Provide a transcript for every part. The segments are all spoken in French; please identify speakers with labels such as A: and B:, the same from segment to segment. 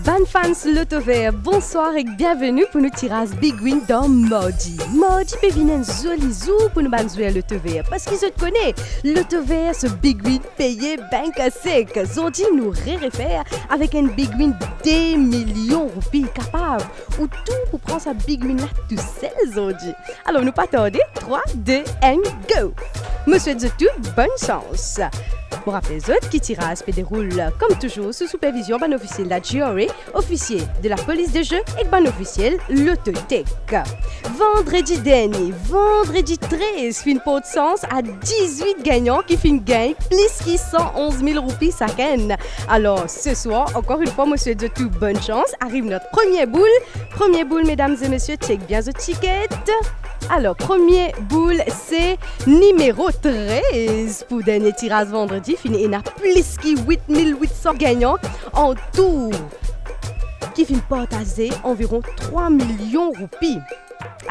A: Ban fans Loto Vert, bonsoir et bienvenue pour nous tirer Big Win dans Maudit. Maudit peut venir un joli zou pour nous jouer à Loto Vert parce qu'ils se connaissent. Loto Vert, ce Big Win payé banque sec. Zodi nous réfère avec un Big Win des millions de roupies capable ou tout pour prendre sa Big Win là tout seul Zodi. Alors nous pas tarder, 3, 2, 1, go! Monsieur Zotou, bonne chance! Pour rappeler les autres, qui tirage se déroule comme toujours sous supervision ban officiel de la GRA, officier de la police des jeux et ban officiel l'Autotech. Vendredi dernier, vendredi 13, fin pot de sens à 18 gagnants qui fin gagne plus que 111 000 roupies chacun. Alors ce soir, encore une fois, monsieur Zotou, bonne chance. Arrive notre première boule. Première boule, mesdames et messieurs, check bien ce ticket. Alors, premier boule, c'est numéro 13. Pour dernier tirage vendredi, fini, il y a plus que 8800 gagnants en tout. Qui finit partager environ 3 millions de roupies.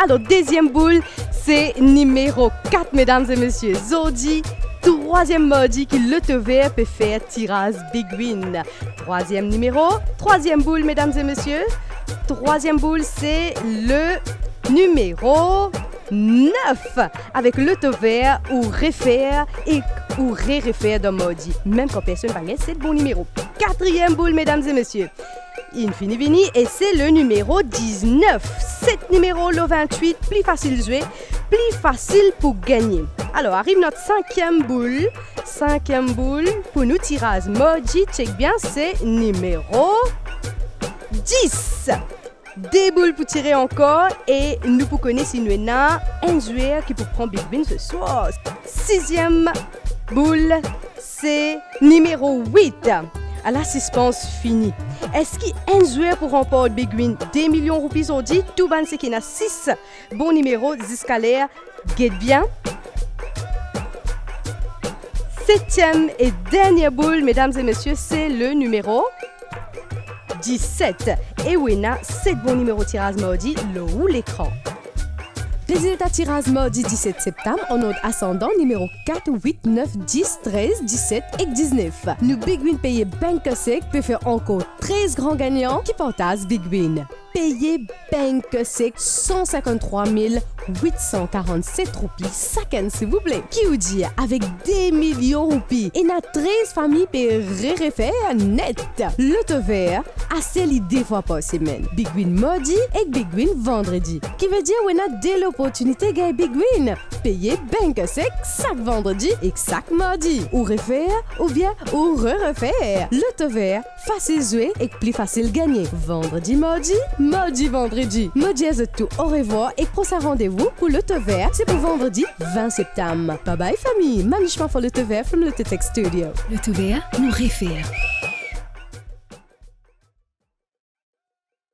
A: Alors, deuxième boule, c'est numéro 4, mesdames et messieurs. Zodi, troisième maudit qui le TV peut faire tirage Big Win. Troisième numéro, troisième boule, mesdames et messieurs. Troisième boule, c'est le numéro 9 avec l'auto vert ou réfère et ou réfère de maudit. Même quand personne ne c'est le bon numéro. Quatrième boule, mesdames et messieurs. Infini Vini et c'est le numéro 19. 7 numéro, le 28, plus facile de jouer, plus facile pour gagner. Alors arrive notre cinquième boule. Cinquième boule pour nous tirage maudit. Check bien, c'est numéro 10. Des boules pour tirer encore et nous pour connaître si nous avons un joueur qui peut prendre Big Win ce soir. Sixième boule, c'est numéro 8. À la suspense finie. Est-ce qu'il y a un joueur pour remporter Big Win des millions de roupies aujourd'hui? Tout ban c'est qu'il y en a 6 bons numéros d'escalaire. Guette bien. Septième et dernière boule, mesdames et messieurs, c'est le numéro 17. Et Wena, 7 bons numéros tirage maudit, le haut l'écran. Résultat tirage maudit 17 septembre, en ordre ascendant numéro 4, 8, 9, 10, 13, 17 et 19. Nous Big Win payé banque sec peut faire encore 13 grands gagnants qui partagent Big Win. Payé banque sec 153 847 roupies chacun s'il vous plaît. Qui vous dit avec des millions de roupies et n'a 13 familles pour refaire net. L'auto vert a celle deux fois par semaine. Big Win mardi et Big Win vendredi. Qui veut dire qu'on a dès l'opportunité de gagner Big Win. Payer banque sec chaque vendredi et chaque mardi. Ou refaire ou bien ou refaire. L'auto vert facile jouer et plus facile gagner. Vendredi mardi, mardi vendredi. Mardi à tout. Au revoir et prochain rendez-vous pour l'auto vert, c'est pour vendredi 20 septembre. Bye bye famille, management for l'auto vert from l'Autotech Studio.
B: L'auto vert nous réfère.